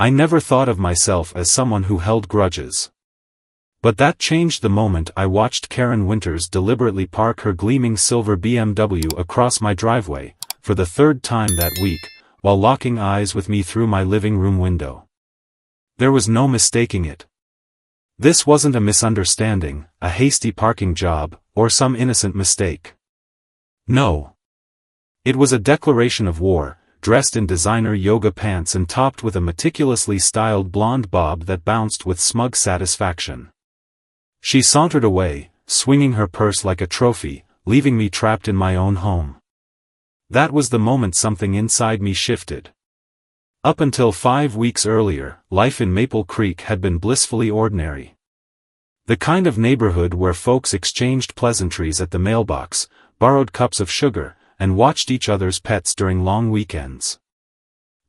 I never thought of myself as someone who held grudges. But that changed the moment I watched Karen Winters deliberately park her gleaming silver BMW across my driveway, for the third time that week, while locking eyes with me through my living room window. There was no mistaking it. This wasn't a misunderstanding, a hasty parking job, or some innocent mistake. No. It was a declaration of war, dressed in designer yoga pants and topped with a meticulously styled blonde bob that bounced with smug satisfaction. She sauntered away, swinging her purse like a trophy, leaving me trapped in my own home. That was the moment something inside me shifted. Up until 5 weeks earlier, life in Maple Creek had been blissfully ordinary. The kind of neighborhood where folks exchanged pleasantries at the mailbox, borrowed cups of sugar, and watched each other's pets during long weekends.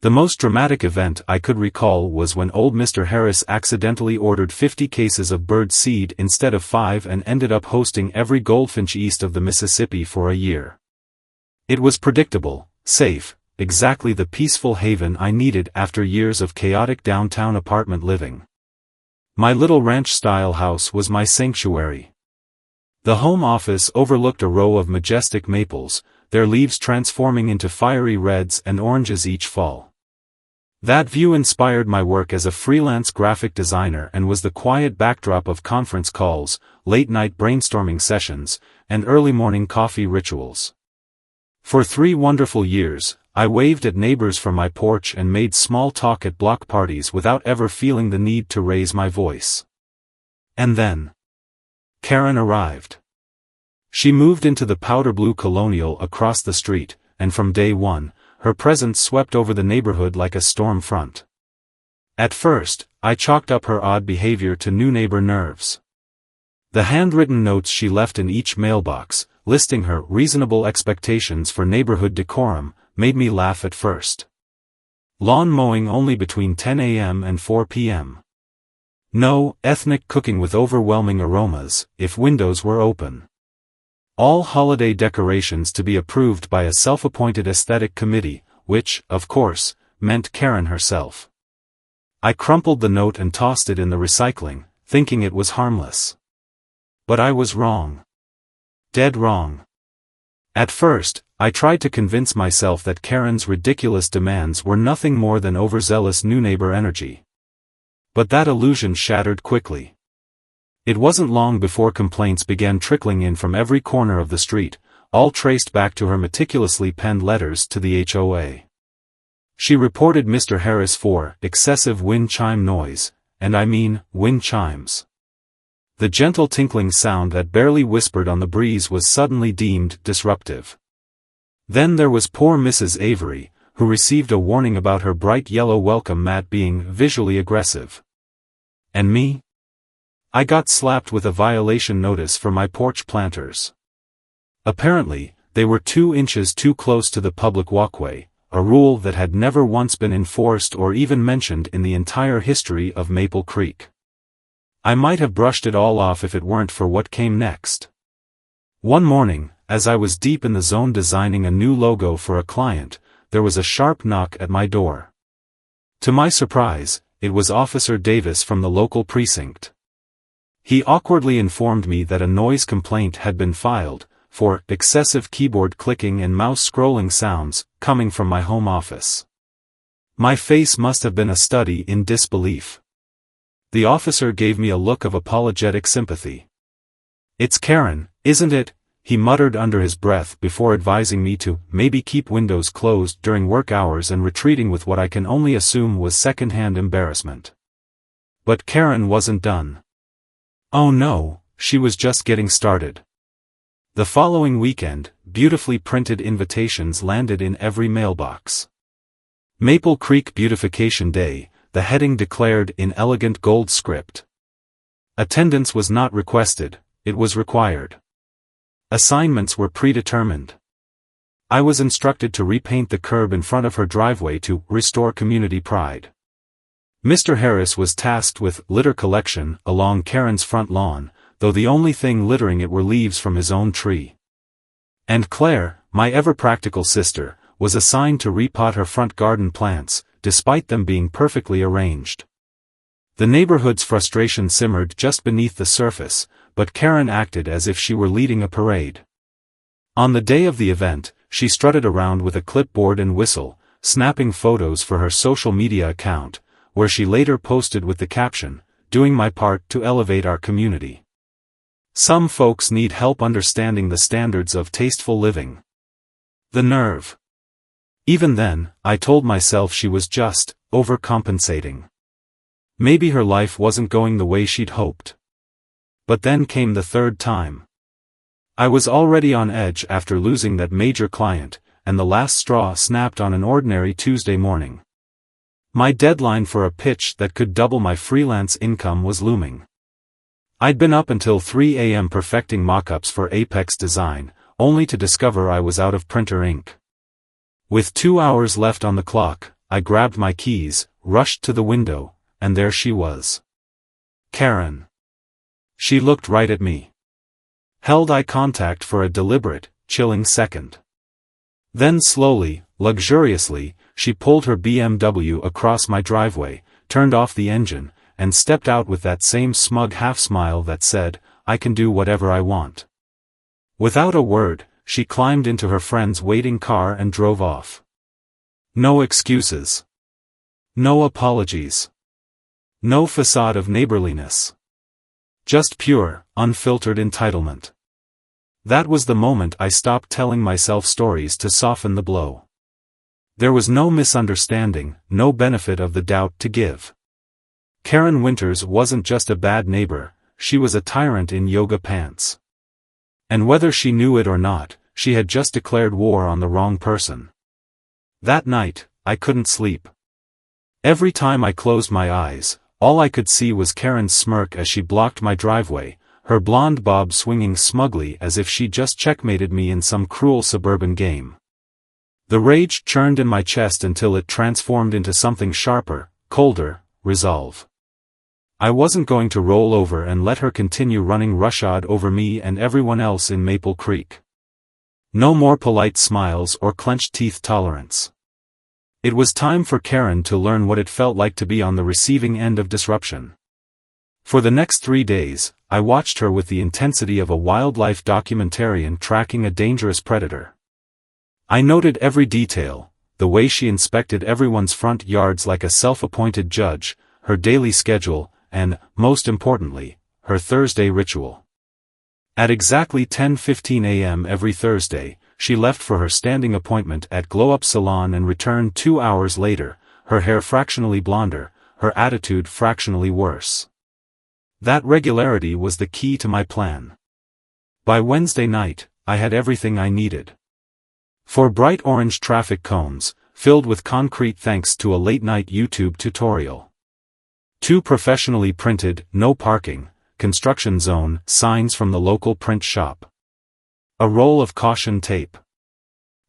The most dramatic event I could recall was when old Mr. Harris accidentally ordered 50 cases of bird seed instead of 5 and ended up hosting every goldfinch east of the Mississippi for a year. It was predictable, safe, exactly the peaceful haven I needed after years of chaotic downtown apartment living. My little ranch-style house was my sanctuary. The home office overlooked a row of majestic maples, their leaves transforming into fiery reds and oranges each fall. That view inspired my work as a freelance graphic designer and was the quiet backdrop of conference calls, late-night brainstorming sessions, and early-morning coffee rituals. For 3 wonderful years, I waved at neighbors from my porch and made small talk at block parties without ever feeling the need to raise my voice. And then, Karen arrived. She moved into the powder blue colonial across the street, and from day one, her presence swept over the neighborhood like a storm front. At first, I chalked up her odd behavior to new neighbor nerves. The handwritten notes she left in each mailbox, listing her reasonable expectations for neighborhood decorum, made me laugh at first. Lawn mowing only between 10 a.m. and 4 p.m. No ethnic cooking with overwhelming aromas, if windows were open. All holiday decorations to be approved by a self-appointed aesthetic committee, which, of course, meant Karen herself. I crumpled the note and tossed it in the recycling, thinking it was harmless. But I was wrong. Dead wrong. At first, I tried to convince myself that Karen's ridiculous demands were nothing more than overzealous new neighbor energy. But that illusion shattered quickly. It wasn't long before complaints began trickling in from every corner of the street, all traced back to her meticulously penned letters to the HOA. She reported Mr. Harris for excessive wind chime noise, and I mean wind chimes. The gentle tinkling sound that barely whispered on the breeze was suddenly deemed disruptive. Then there was poor Mrs. Avery, who received a warning about her bright yellow welcome mat being visually aggressive. And me? I got slapped with a violation notice for my porch planters. Apparently, they were 2 inches too close to the public walkway, a rule that had never once been enforced or even mentioned in the entire history of Maple Creek. I might have brushed it all off if it weren't for what came next. One morning, as I was deep in the zone designing a new logo for a client, there was a sharp knock at my door. To my surprise, it was Officer Davis from the local precinct. He awkwardly informed me that a noise complaint had been filed, for excessive keyboard clicking and mouse scrolling sounds, coming from my home office. My face must have been a study in disbelief. The officer gave me a look of apologetic sympathy. "It's Karen, isn't it?" he muttered under his breath before advising me to maybe keep windows closed during work hours and retreating with what I can only assume was second-hand embarrassment. But Karen wasn't done. Oh no, she was just getting started. The following weekend, beautifully printed invitations landed in every mailbox. Maple Creek Beautification Day, the heading declared in elegant gold script. Attendance was not requested, it was required. Assignments were predetermined. I was instructed to repaint the curb in front of her driveway to restore community pride. Mr. Harris was tasked with litter collection along Karen's front lawn, though the only thing littering it were leaves from his own tree. And Claire, my ever-practical sister, was assigned to repot her front garden plants, despite them being perfectly arranged. The neighborhood's frustration simmered just beneath the surface, but Karen acted as if she were leading a parade. On the day of the event, she strutted around with a clipboard and whistle, snapping photos for her social media account, where she later posted with the caption, "Doing my part to elevate our community. Some folks need help understanding the standards of tasteful living." The nerve. Even then, I told myself she was just overcompensating. Maybe her life wasn't going the way she'd hoped. But then came the third time. I was already on edge after losing that major client, and the last straw snapped on an ordinary Tuesday morning. My deadline for a pitch that could double my freelance income was looming. I'd been up until 3 a.m. perfecting mock-ups for Apex Design, only to discover I was out of printer ink. With 2 hours left on the clock, I grabbed my keys, rushed to the window, and there she was. Karen. She looked right at me. Held eye contact for a deliberate, chilling second. Then slowly, luxuriously, she pulled her BMW across my driveway, turned off the engine, and stepped out with that same smug half-smile that said, "I can do whatever I want." Without a word, she climbed into her friend's waiting car and drove off. No excuses. No apologies. No facade of neighborliness. Just pure, unfiltered entitlement. That was the moment I stopped telling myself stories to soften the blow. There was no misunderstanding, no benefit of the doubt to give. Karen Winters wasn't just a bad neighbor, she was a tyrant in yoga pants. And whether she knew it or not, she had just declared war on the wrong person. That night, I couldn't sleep. Every time I closed my eyes, all I could see was Karen's smirk as she blocked my driveway, her blonde bob swinging smugly as if she just checkmated me in some cruel suburban game. The rage churned in my chest until it transformed into something sharper, colder, resolve. I wasn't going to roll over and let her continue running roughshod over me and everyone else in Maple Creek. No more polite smiles or clenched teeth tolerance. It was time for Karen to learn what it felt like to be on the receiving end of disruption. For the next 3 days, I watched her with the intensity of a wildlife documentarian tracking a dangerous predator. I noted every detail, the way she inspected everyone's front yards like a self-appointed judge, her daily schedule, and, most importantly, her Thursday ritual. At exactly 10:15 a.m. every Thursday, she left for her standing appointment at Glow Up Salon and returned 2 hours later, her hair fractionally blonder, her attitude fractionally worse. That regularity was the key to my plan. By Wednesday night, I had everything I needed. 4 bright orange traffic cones, filled with concrete thanks to a late-night YouTube tutorial. 2 professionally printed, "No parking, construction zone" signs from the local print shop. A roll of caution tape.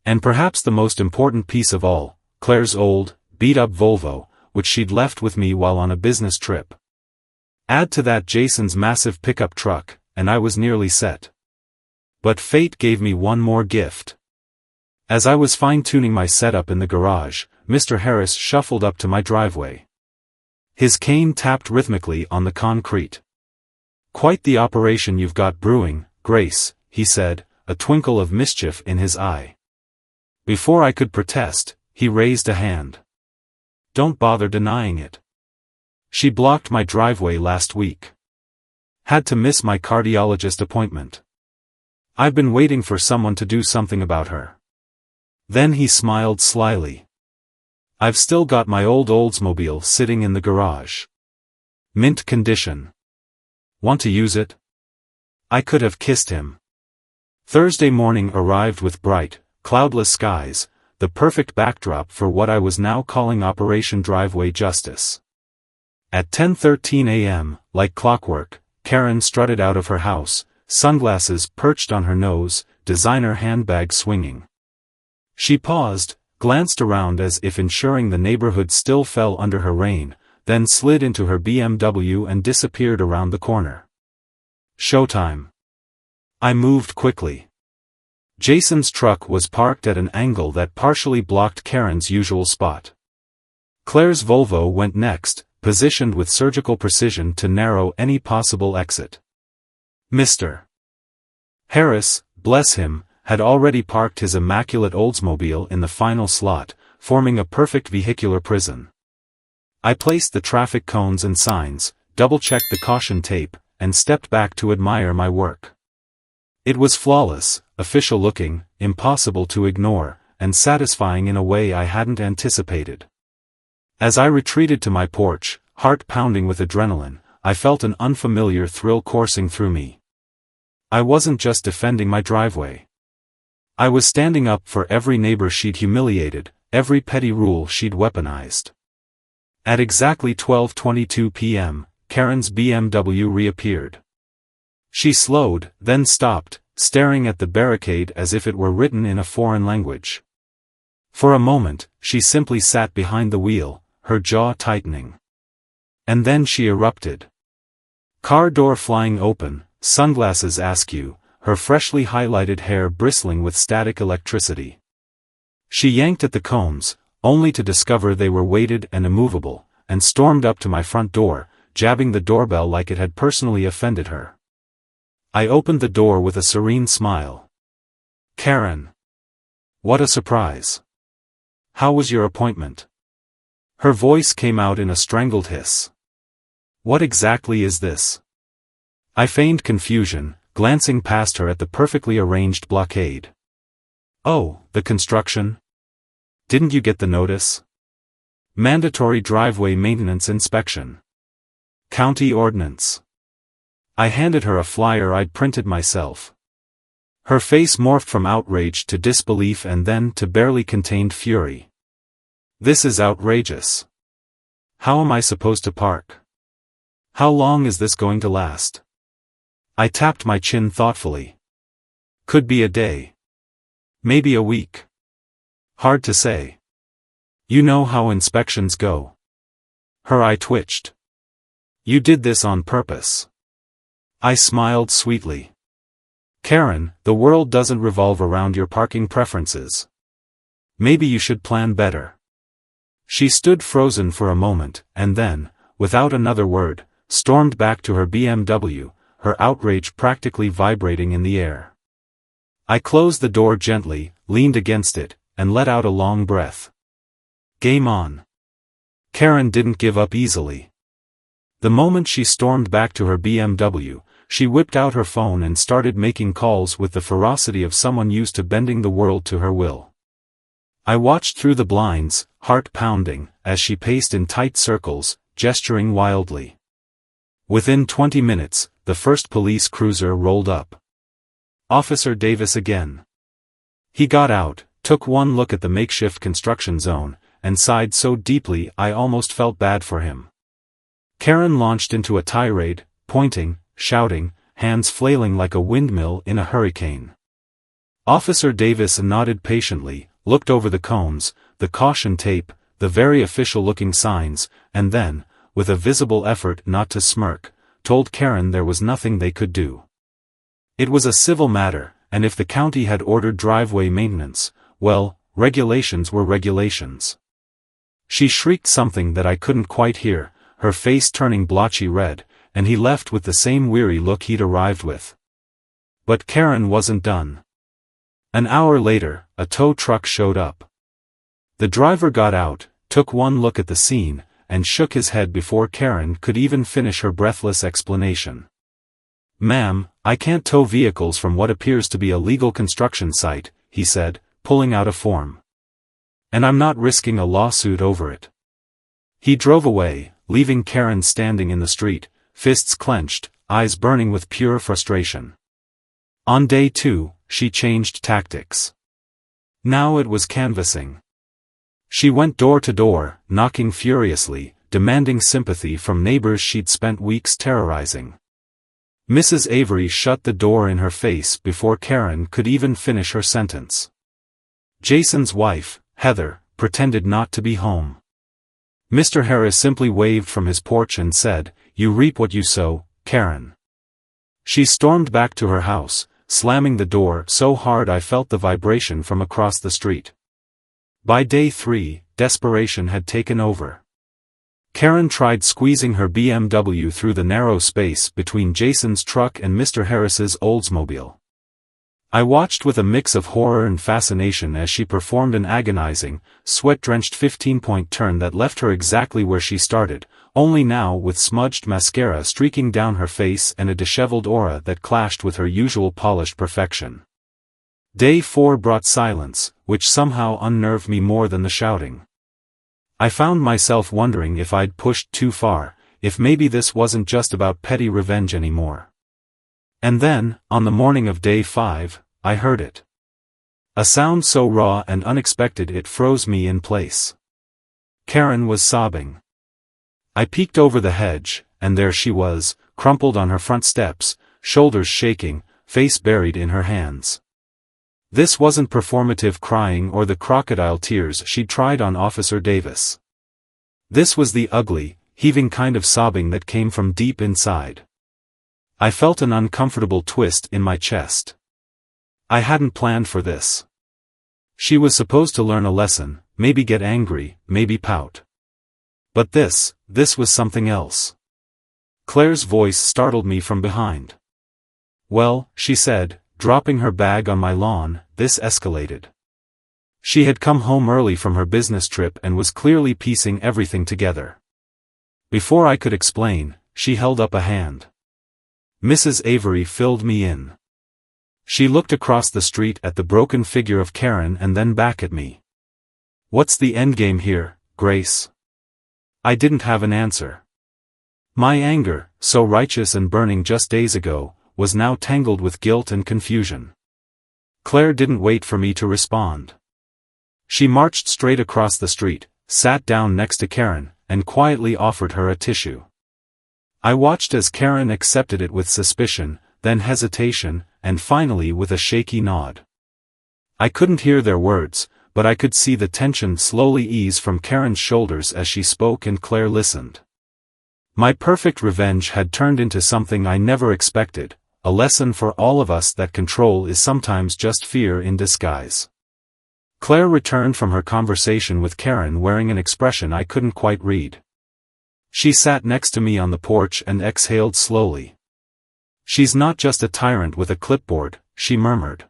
And perhaps the most important piece of all, Claire's old, beat-up Volvo, which she'd left with me while on a business trip. Add to that Jason's massive pickup truck, and I was nearly set. But fate gave me one more gift. As I was fine-tuning my setup in the garage, Mr. Harris shuffled up to my driveway. His cane tapped rhythmically on the concrete. "Quite the operation you've got brewing, Grace," he said, a twinkle of mischief in his eye. Before I could protest, he raised a hand. "Don't bother denying it. She blocked my driveway last week. Had to miss my cardiologist appointment. I've been waiting for someone to do something about her." Then he smiled slyly. "I've still got my old Oldsmobile sitting in the garage. Mint condition. Want to use it?" I could have kissed him. Thursday morning arrived with bright, cloudless skies, the perfect backdrop for what I was now calling Operation Driveway Justice. At 10:13 a.m., like clockwork, Karen strutted out of her house, sunglasses perched on her nose, designer handbag swinging. She paused, glanced around as if ensuring the neighborhood still fell under her reign, then slid into her BMW and disappeared around the corner. Showtime. I moved quickly. Jason's truck was parked at an angle that partially blocked Karen's usual spot. Claire's Volvo went next, positioned with surgical precision to narrow any possible exit. Mr. Harris, bless him, had already parked his immaculate Oldsmobile in the final slot, forming a perfect vehicular prison. I placed the traffic cones and signs, double-checked the caution tape, and stepped back to admire my work. It was flawless, official-looking, impossible to ignore, and satisfying in a way I hadn't anticipated. As I retreated to my porch, heart pounding with adrenaline, I felt an unfamiliar thrill coursing through me. I wasn't just defending my driveway. I was standing up for every neighbor she'd humiliated, every petty rule she'd weaponized. At exactly 12:22 p.m., Karen's BMW reappeared. She slowed, then stopped, staring at the barricade as if it were written in a foreign language. For a moment, she simply sat behind the wheel, her jaw tightening. And then she erupted. Car door flying open, sunglasses askew, her freshly highlighted hair bristling with static electricity. She yanked at the combs, only to discover they were weighted and immovable, and stormed up to my front door, jabbing the doorbell like it had personally offended her. I opened the door with a serene smile. "Karen. What a surprise. How was your appointment?" Her voice came out in a strangled hiss. "What exactly is this?" I feigned confusion, glancing past her at the perfectly arranged blockade. "Oh, the construction? Didn't you get the notice? Mandatory driveway maintenance inspection. County ordinance." I handed her a flyer I'd printed myself. Her face morphed from outrage to disbelief and then to barely contained fury. "This is outrageous. How am I supposed to park? How long is this going to last?" I tapped my chin thoughtfully. "Could be a day. Maybe a week. Hard to say. You know how inspections go." Her eye twitched. "You did this on purpose." I smiled sweetly. "Karen, the world doesn't revolve around your parking preferences. Maybe you should plan better." She stood frozen for a moment, and then, without another word, stormed back to her BMW, her outrage practically vibrating in the air. I closed the door gently, leaned against it, and let out a long breath. Game on. Karen didn't give up easily. The moment she stormed back to her BMW, she whipped out her phone and started making calls with the ferocity of someone used to bending the world to her will. I watched through the blinds, heart pounding, as she paced in tight circles, gesturing wildly. Within 20 minutes, the first police cruiser rolled up. Officer Davis again. He got out, took one look at the makeshift construction zone, and sighed so deeply I almost felt bad for him. Karen launched into a tirade, pointing, shouting, hands flailing like a windmill in a hurricane. Officer Davis nodded patiently, looked over the cones, the caution tape, the very official-looking signs, and then, with a visible effort not to smirk, told Karen there was nothing they could do. It was a civil matter, and if the county had ordered driveway maintenance, well, regulations were regulations. She shrieked something that I couldn't quite hear, her face turning blotchy red, and he left with the same weary look he'd arrived with. But Karen wasn't done. An hour later, a tow truck showed up. The driver got out, took one look at the scene, and shook his head before Karen could even finish her breathless explanation. "Ma'am, I can't tow vehicles from what appears to be a legal construction site," he said, pulling out a form. "And I'm not risking a lawsuit over it." He drove away, leaving Karen standing in the street, fists clenched, eyes burning with pure frustration. On day 2, she changed tactics. Now it was canvassing. She went door to door, knocking furiously, demanding sympathy from neighbors she'd spent weeks terrorizing. Mrs. Avery shut the door in her face before Karen could even finish her sentence. Jason's wife, Heather, pretended not to be home. Mr. Harris simply waved from his porch and said, "You reap what you sow, Karen." She stormed back to her house, slamming the door so hard I felt the vibration from across the street. By day 3, desperation had taken over. Karen tried squeezing her BMW through the narrow space between Jason's truck and Mr. Harris's Oldsmobile. I watched with a mix of horror and fascination as she performed an agonizing, sweat-drenched 15-point turn that left her exactly where she started, only now with smudged mascara streaking down her face and a disheveled aura that clashed with her usual polished perfection. Day 4 brought silence, which somehow unnerved me more than the shouting. I found myself wondering if I'd pushed too far, if maybe this wasn't just about petty revenge anymore. And then, on the morning of day 5, I heard it. A sound so raw and unexpected it froze me in place. Karen was sobbing. I peeked over the hedge, and there she was, crumpled on her front steps, shoulders shaking, face buried in her hands. This wasn't performative crying or the crocodile tears she'd tried on Officer Davis. This was the ugly, heaving kind of sobbing that came from deep inside. I felt an uncomfortable twist in my chest. I hadn't planned for this. She was supposed to learn a lesson, maybe get angry, maybe pout. But this was something else. Claire's voice startled me from behind. "Well," she said, dropping her bag on my lawn, this escalated. She had come home early from her business trip and was clearly piecing everything together. Before I could explain, she held up a hand. Mrs. Avery filled me in. She looked across the street at the broken figure of Karen and then back at me. "What's the endgame here, Grace?" I didn't have an answer. My anger, so righteous and burning just days ago, was now tangled with guilt and confusion. Claire didn't wait for me to respond. She marched straight across the street, sat down next to Karen, and quietly offered her a tissue. I watched as Karen accepted it with suspicion, then hesitation, and finally with a shaky nod. I couldn't hear their words, but I could see the tension slowly ease from Karen's shoulders as she spoke and Claire listened. My perfect revenge had turned into something I never expected, a lesson for all of us that control is sometimes just fear in disguise. Claire returned from her conversation with Karen wearing an expression I couldn't quite read. She sat next to me on the porch and exhaled slowly. "She's not just a tyrant with a clipboard," she murmured.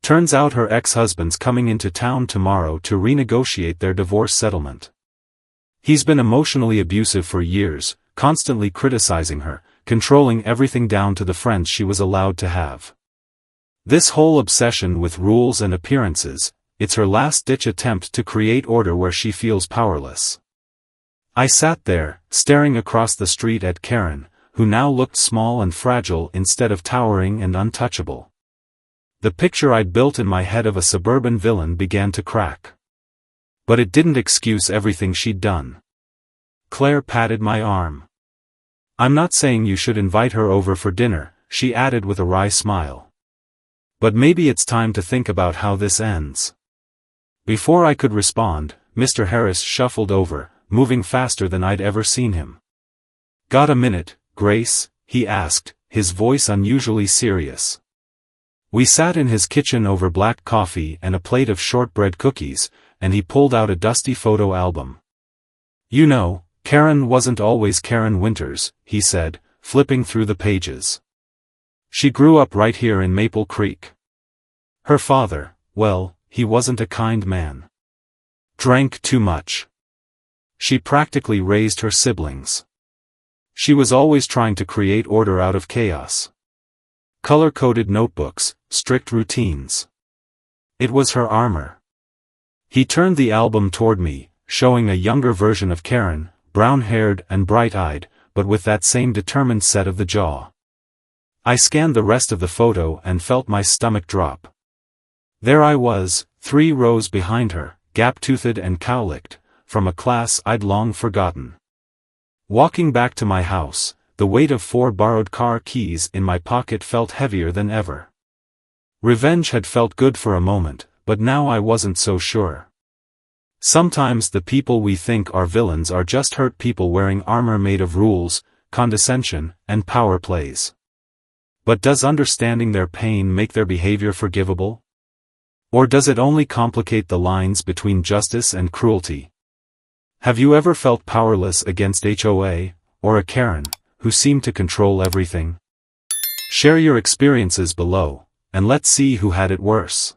"Turns out her ex-husband's coming into town tomorrow to renegotiate their divorce settlement. He's been emotionally abusive for years, constantly criticizing her, controlling everything down to the friends she was allowed to have. This whole obsession with rules and appearances, it's her last-ditch attempt to create order where she feels powerless." I sat there, staring across the street at Karen, who now looked small and fragile instead of towering and untouchable. The picture I'd built in my head of a suburban villain began to crack. But it didn't excuse everything she'd done. Claire patted my arm. "I'm not saying you should invite her over for dinner," she added with a wry smile. "But maybe it's time to think about how this ends." Before I could respond, Mr. Harris shuffled over, moving faster than I'd ever seen him. "Got a minute, Grace?" he asked, his voice unusually serious. We sat in his kitchen over black coffee and a plate of shortbread cookies, and he pulled out a dusty photo album. "You know, Karen wasn't always Karen Winters," he said, flipping through the pages. "She grew up right here in Maple Creek. Her father, well, he wasn't a kind man. Drank too much. She practically raised her siblings. She was always trying to create order out of chaos. Color-coded notebooks, strict routines. It was her armor." He turned the album toward me, showing a younger version of Karen, brown-haired and bright-eyed, but with that same determined set of the jaw. I scanned the rest of the photo and felt my stomach drop. There I was, 3 rows behind her, gap-toothed and cowlicked, from a class I'd long forgotten. Walking back to my house, the weight of 4 borrowed car keys in my pocket felt heavier than ever. Revenge had felt good for a moment, but now I wasn't so sure. Sometimes the people we think are villains are just hurt people wearing armor made of rules, condescension, and power plays. But does understanding their pain make their behavior forgivable? Or does it only complicate the lines between justice and cruelty? Have you ever felt powerless against HOA, or a Karen, who seemed to control everything? Share your experiences below, and let's see who had it worse.